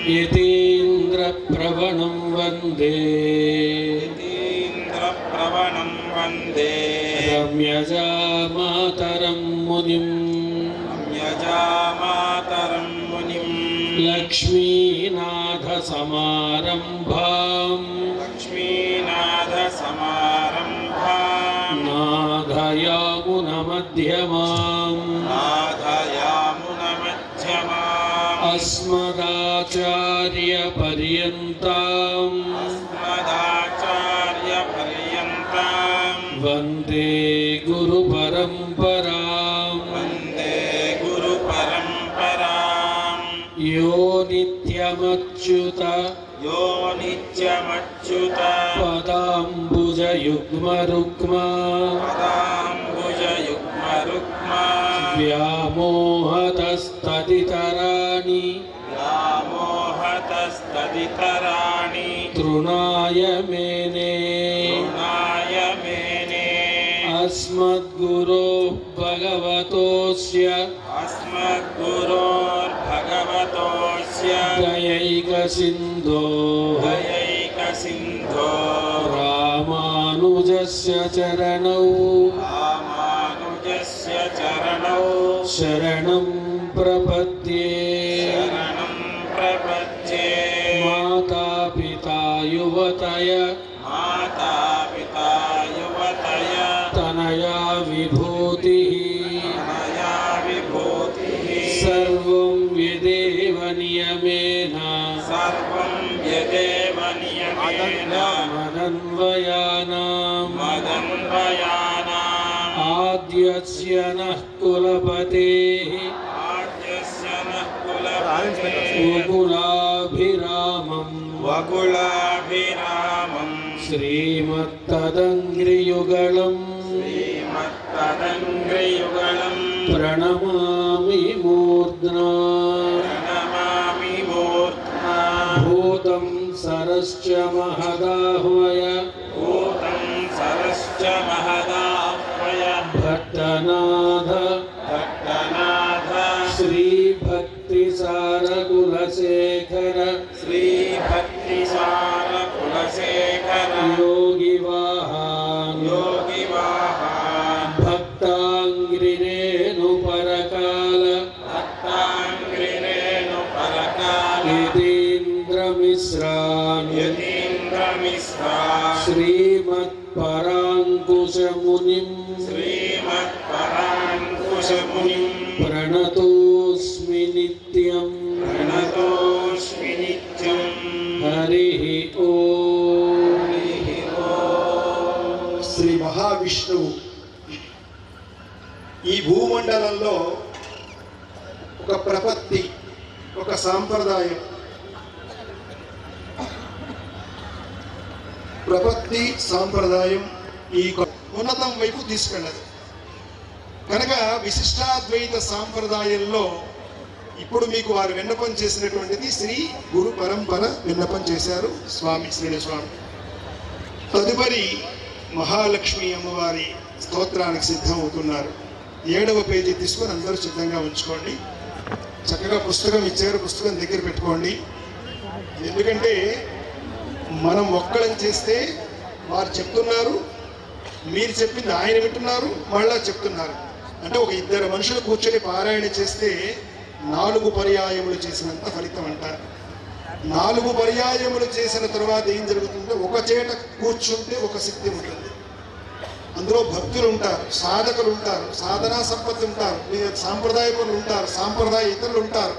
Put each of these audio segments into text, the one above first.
यतीन्द्रप्रवणं वन्दे रम्यजा मातरं मुनिं लक्ष्मीनाथसमारम्भां नाथयामुनमध्यमाम् अस्मदाचार्यपर्यन्तां वन्दे गुरुपरम्परां यो नित्यमच्युत पदाम्बुजयुग्मरुक्मा व्यामोहतस्तदितराणि तृणाय मेने अस्मद्गुरोः भगवतोऽस्य दयैकसिन्धोः रामानुजस्य चरणौ शरणं प्रपद्ये मातापिता युवतय तनया विभूतिः सर्वं यदेव नियमेन मदन्वयानाम् आद्यस्य नः कुलपतेः वकुलाभिरामं श्रीमत्तदङ्घ्रियुगलं प्रणमामि मूर्ध्ना भूतं सरश्च महदाह्वय भट्टनाथ श्रीभक्तिसारकुलशेखर योगिवाहान् भक्ताङ्घ्रिरेणुपरकाल यतीन्द्रमिश्रान् श्रीमत्पराङ्कुशमुनिं प्रणतोऽस्मि नित्यं हरिः ओम्। శ్రీ మహావిష్ణువు ఈ భూమండలంలో ఒక ప్రపత్తి, ఒక సాంప్రదాయం, ప్రపత్తి సాంప్రదాయం ఈ ఉన్నతం వైపు తీసుకెళ్ళదు కనుక విశిష్టాద్వైత సాంప్రదాయంలో ఇప్పుడు మీకు వారు విన్నపం చేసినటువంటిది శ్రీ గురు పరంపర విన్నపం చేశారు స్వామి శ్రీనివామి. తదుపరి మహాలక్ష్మి అమ్మవారి స్తోత్రానికి సిద్ధం అవుతున్నారు. 7వ పేజీ తీసుకొని అందరూ సిద్ధంగా ఉంచుకోండి. చక్కగా పుస్తకం ఇచ్చారు, పుస్తకం దగ్గర పెట్టుకోండి. ఎందుకంటే మనం ఒక్కడం చేస్తే వారు చెప్తున్నారు, మీరు చెప్పింది ఆయన వింటున్నారు, మళ్ళా చెప్తున్నారు. అంటే ఒక 2 మనుషులు కూర్చొని పారాయణ చేస్తే 4 పర్యాయములు చేసినంత ఫలితం అంటారు. 4 పర్యాయములు చేసిన తర్వాత ఏం జరుగుతుందో ఒక చేట కూర్చుంటే ఒక శక్తి ఉంటుంది. అందులో భక్తులు ఉంటారు, సాధకులు ఉంటారు, సాధనా సంపత్తి ఉంటారు, సాంప్రదాయకులు ఉంటారు, సాంప్రదాయ ఇతరులు ఉంటారు.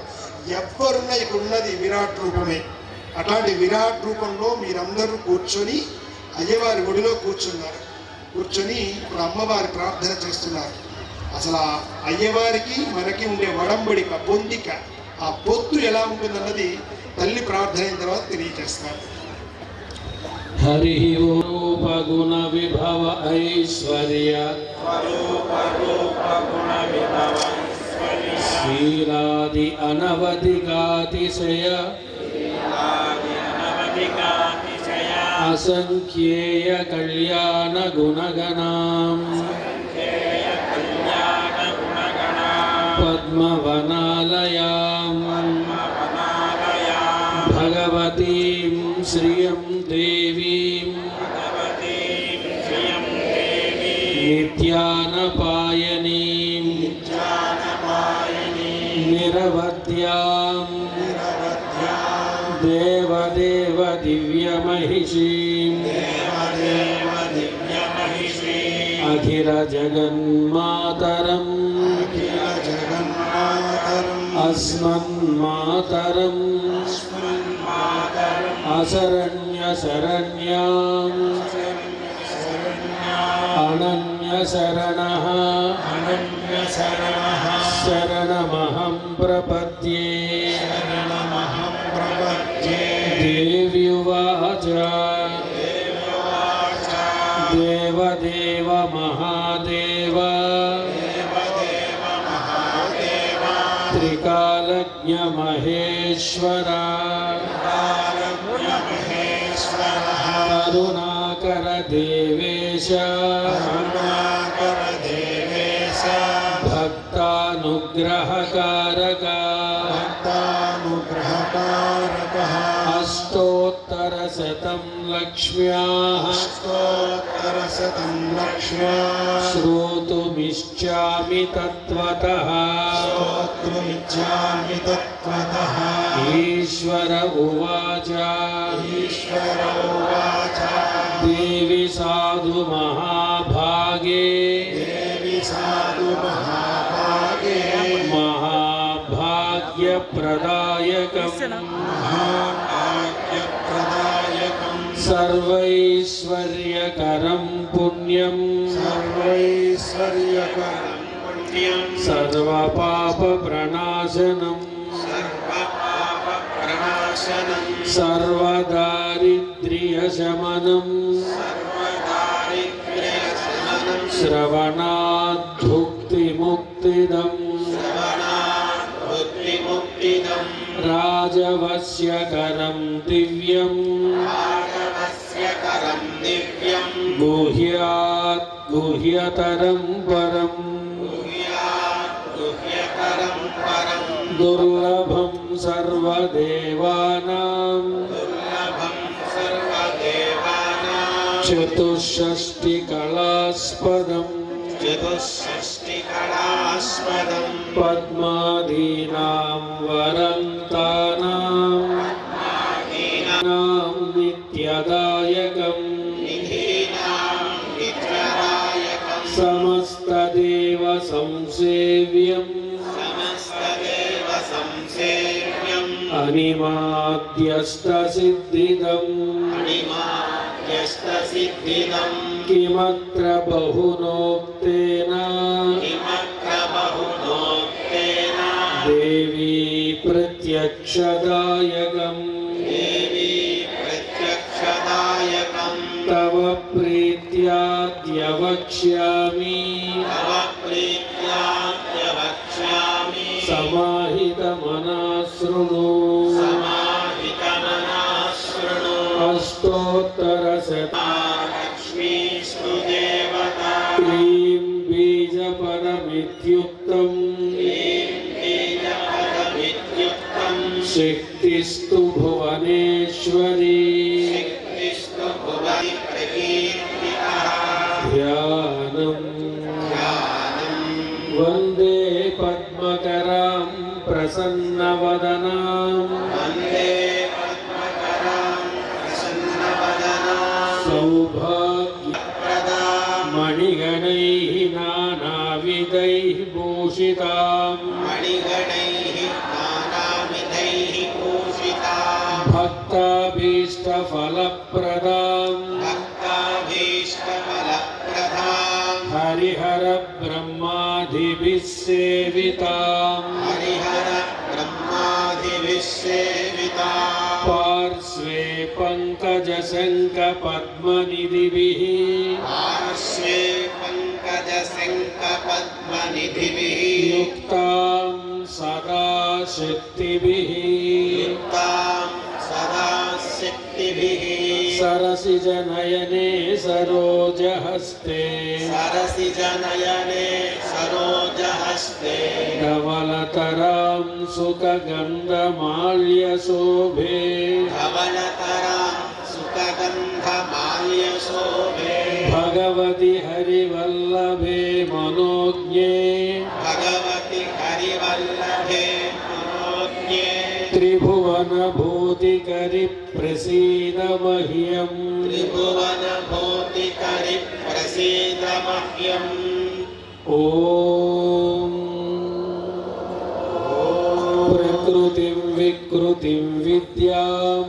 ఎవ్వరున్నా ఇక్కడ ఉన్నది విరాట్ రూపమే. అట్లాంటి విరాట్ రూపంలో మీరందరూ కూర్చొని అయ్యవారి ఒడిలో కూర్చొని ఇప్పుడు అమ్మవారి ప్రార్థన చేస్తున్నారు. అసలు ఆ అయ్యవారికి మనకి ఉండే వడంబడిక, పొందిక, ఆ పొత్తు ఎలా ఉంటుందన్నది తల్లి ప్రార్థన అయిన తర్వాత తెలియజేస్తారు. హరి రూపగుణ విభవ ఐశ్వర్య శ్రీలాది అనవధికాతిశయ అసంఖ్యేయ కళ్యాణ గుణగణాం పద్మవనాలయాం भगवतीं श्रियं देवीं नित्यानपायनीं निरवध्यां देवदेव दिव्यमहिषीं अखिलजगन्मातरम् अस्मन्मातरम् अशरण्यशरण्याम् अनन्यशरणः शरणमहं प्रपद्ये देव्युवाच देवदेव महादेव त्रिकालज्ञ महेश्वर करुणाकर देवेश भक्तानुग्रहकारक अष्टोत्तरशतं लक्ष्म्याः श्रोतुमिच्छामि तत्त्वतः ईश्वर उवाच देवी साधु महाभागे महाभाग्यप्रदायकम् सर्वैश्वर्यकरं पुण्यं सर्वपापप्रणाशनं सर्वदारिद्र्यशमनं श्रवणाद्भुक्तिमुक्तिदम् राजवस्यकरं दिव्यं गुह्यात् गुह्यतरं परम् दुर्लभं सर्वदेवानां चतुष्षष्टिकलास्पदम् पद्मादीनां वरन्तानां नित्यदायकम् समस्तदेव संसेव्यम् अनिमाद्यष्टसिद्धिदम् किमत्र बहुनोक्तेन देवी प्रत्यक्षदायकम् तव प्रीत्याद्यवक्ष्यामि समाहितमनः शृणु अष्टोत्तरशतं क्लीं बीजपदमित्युक्तम् शक्तिस्तु भुवनेश्वरी ध्यानं वन्दे पद्मकरां प्रसन्नवदनां सौभाग्यप्रदां मणिगणैः नानाविधैः भूषितां भक्ताभीष्टफलप्रदां हरिहर ब्रह्मादिभिः सेवितां पार्श्वे पङ्कजशङ्खपद्मनिधिभिः युक्तां सदा शक्तिभिः सरसिजनयने सरोजहस्ते सरसिजनयने सरोजहस्ते धवलतरां सुखगन्धमाल्यशोभे धवलतरां सुखगन्धमाल्यशोभे भगवति हरिवल्लभे मनोज्ञे भगवति हरिवल्लभे मनोज्ञे त्रिभुवनभूतिकरि प्रसीद मह्यम् त्रिभुवनभूतिकरि प्रसीद मह्यम् ॐ प्रकृतिं विकृतिं विद्यां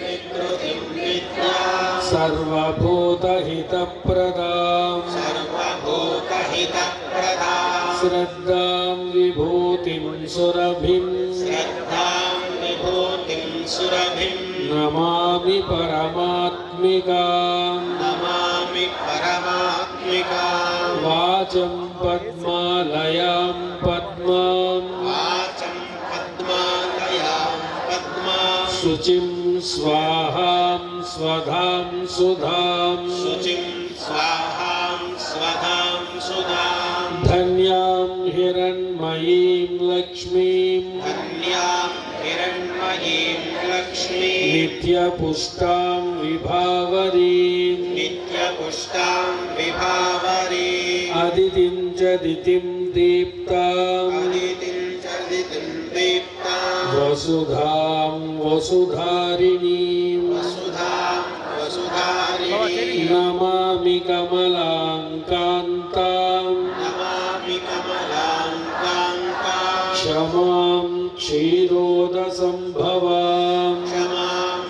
विकृतिं विद्यां सर्वभूतहितप्रदां सर्वभूतहितप्रदां श्रद्धां विभूतिं सुरभिं श्रद्धां विभूतिं सुरभिं नमामि परमात्मिकां नमामि परमात्मिकां वाचं पद्मालयां पद्मां वाचं पद्मालयां पद्मां शुचिं स्वाहां स्वधां सुधां शुचिं स्वाहां स्वधां सुधां धन्यां हिरण्मयीं लक्ष्मीं धन्यां हिरण्मयीं लक्ष्मीं नित्यपुष्टां विभावरीं नित्यपुष्टां विभावरीं अदितिं च दितिं दीप्तां अदितिं च दितिं दीप्तां वसुधां वसुधारिणीं वसुधां वसुधारिणीं नमामि कमलां कान्तां नमामि कमलां कान्तां क्षमां क्षीरोदसम्भवां क्षमां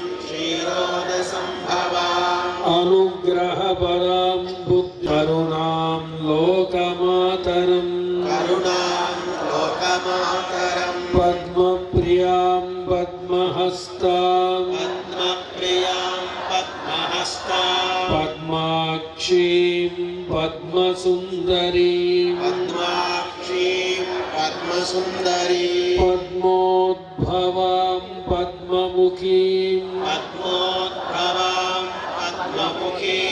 क्षीरोदसम्भवाम् अनुग्रहपरां बुद्धरुणां लोकमातरम् करुणां लोकमातरं पद्मप्रियां पद्महस्तां पद्मप्रियां पद्महस्तां पद्माक्षीं पद्मसुन्दरीं पद्माक्षीं पद्मसुन्दरीं पद्मोद्भवां पद्ममुखीं पद्मोद्भवां पद्ममुखीं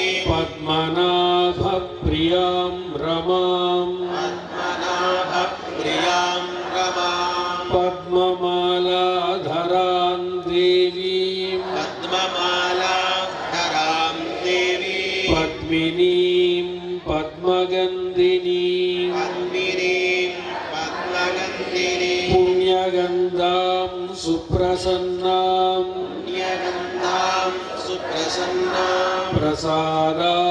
पद्मनाभप्रियां रमां पद्मनाभप्रियां रमां पद्ममालाधरां देवीं पद्ममालाधरां देवीं पद्मिनीं पद्मगन्धिनीं पद्मिनीं पद्मगन्धिनीं पुण्यगन्धां सुप्रसन्नां पुण्यगन्धां सुप्रसन्नां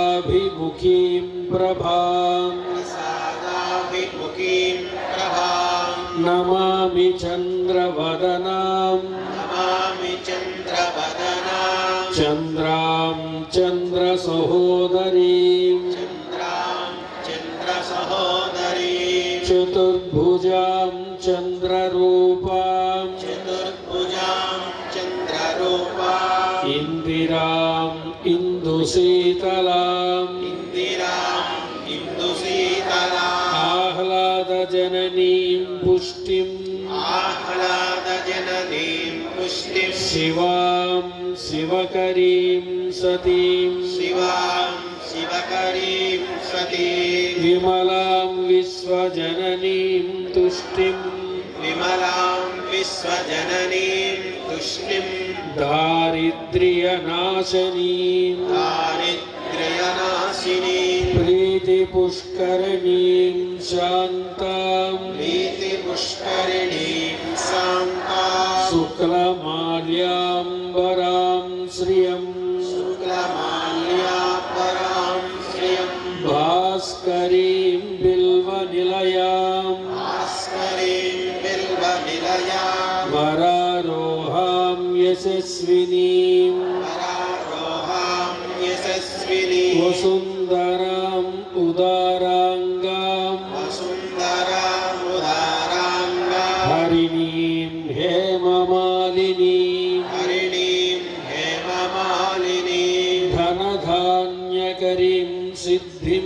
प्रसादाभिमुखीं प्रभां प्रसादाभिमुखीं प्रभां नमामि चन्द्रवदनां नमामि चन्द्रवदनां चन्द्रां चन्द्रसहोदरीं चन्द्रां चन्द्रसहोदरीं चतुर्भुजां चन्द्ररूपां चतुर्भुजां चन्द्ररूपां इन्दिरां इन्दुशीतलां इन्दिरां इन्दुशीतलां आह्लादजननीं पुष्टिं आह्लादजननीं पुष्टिं शिवां शिवकरीं सतीं शिवां शिवकरीं सतीं विमलां विश्वजननीं तुष्टिं विमलां विश्वजननीं तुष्टिं दारिद्र्यनाशनीं दारिद्र्यनाशिनीं प्रीतिपुष्करणीं शान्तां प्रीतिपुष्करिणीं शान्तां शुक्लमाल्याम्बरां श्रियं शुक्लमाल्यापरां श्रियं भास्करीं बिल्वनिलयां भास्करीं बिल्वनिलयां वरारोहां यशस्विनीं वरारोहां यशस्विनीं वसुन्धराम् उदाराङ्गां वसुन्धरामुदाराङ्गां हरिणीं हेममालिनीं हरिणीं हेममालिनीं धनधान्यकरीं सिद्धिं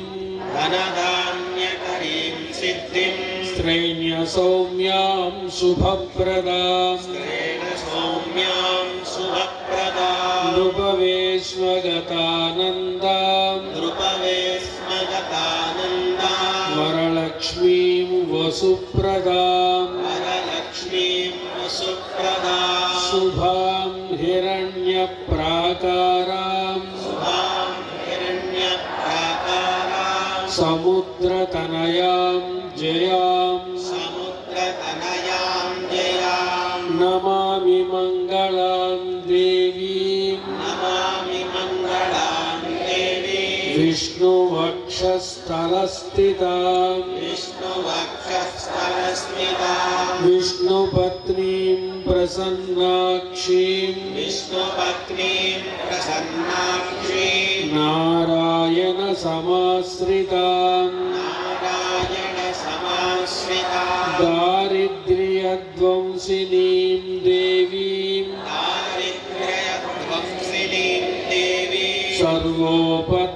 धनधान्यकरीं सिद्धिं स्त्रैण्यसौम्यां शुभप्रदां स्त्रेण सौम्यां शुभप्रदां नृपवे नृपवेश्मगतानन्दां नृपवेश्मगतानन्दां वरलक्ष्मीं वसुप्रदां वरलक्ष्मीं वसुप्रदां शुभां हिरण्यप्राकारां शुभां हिरण्यप्राकारां समुद्रतनयां जयां समुद्रतनयां जयां नमामि मङ्गलां देवीं नमामि मङ्गलां देवीं विष्णुवक्षस्थलस्थितां विष्णुवक्षस्थलस्मितां विष्णुपत्नीं प्रसन्नाक्षीं विष्णुपत्नीं प्रसन्नाक्षीं नारायणसमाश्रितां नारायणसमाश्रितां दारिद्र्यध्वंसिनीं देवीं दारिद्र्यध्वंसिनीं देवीं सर्वोपद्रववारिणीं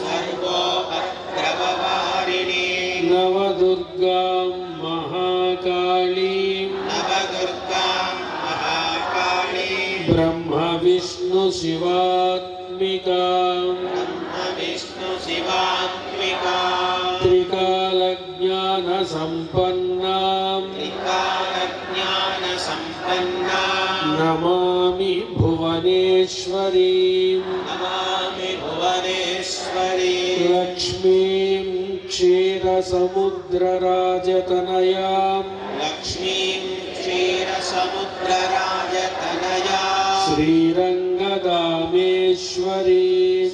सर्वोपद्रववारिणीं नवदुर्गां महाकालीं नवदुर्गां महाकालीं ब्रह्मविष्णुशिवात्मिकां ब्रह्मविष्णुशिवात्मिकां त्रिकालज्ञानसम्पन्नां त्रिकालज्ञानसम्पन्नां नमामि भुवनेश्वरीं नमामि भुवनेश्वरीं लक्ष्मीं क्षीरसमुद्रराजतनयां लक्ष्मीं क्षीरसमुद्रराजतनयां श्रीरङ्गदामेश्वरीं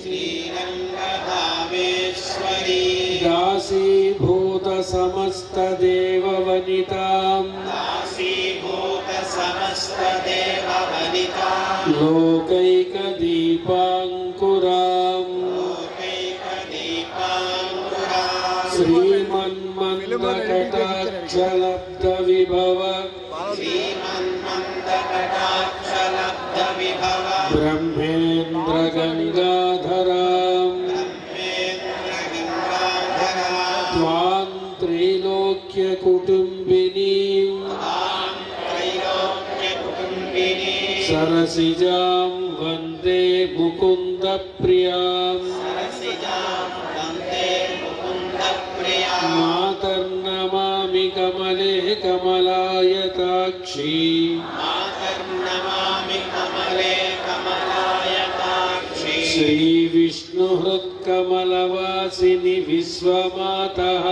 श्रीरङ्गधामेश्वरीं दासीभूतसमस्तदेववनितां दासीभूतसमस्तदेववनितां लोकैकदीपाङ्कुरां लोकैकदीपाङ्कुरां श्रीमन्मन्दकटाक्षलब्धविभव श्रीमन्मन्दकटाक्षलब्धविभव ब्रह्मेन्द्रगङ्गाधरां ब्रह्मेन्द्रगङ्गाधरां त्वां त्रैलोक्यकुटुम्बिनीं त्वां त्रैलोक्यकुटुम्बिनीं सरसिजां वन्दे मुकुन्दप्रियां सरसिजां वन्दे मुकुन्दप्रियां मातर्नमामि कमले कमलायताक्षी मातर्नमामि कमले कमलायताक्षी श्रीविष्णुहृत्कमलवासिनि विश्वमातः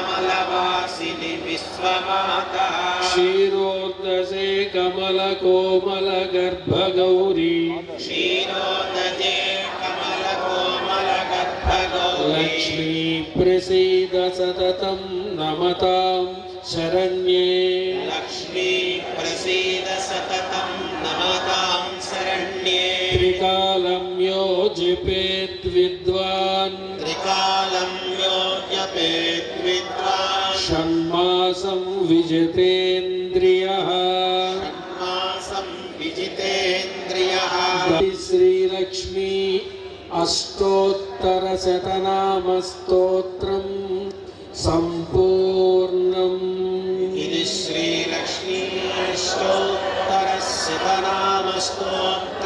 श्रीविष्णुहृत्कमलवासिनि विश्वमातः क्षीरोदसे कमलकोमलगर्भगौरी क्षीरोदजे कमलकोमलगर्भगौरी लक्ष्मी प्रसीद सततं नमतां शरण्ये लक्ष्मी प्रसीद सततं नमतां शरण्ये त्रिकालं यो जपेत् विद्वान् त्रिकालं यो जपेत् विद्वान् षण्मासं विजितेन्द्रियः षण्मासं विजितेन्द्रियः श्रीलक्ष्मी अष्टोत्तरशतनामस्तोत्रं सम्पूर्णम् ఇది శ్రీలక్ష్మీ అష్టోత్తర శతనామస్తోత్రం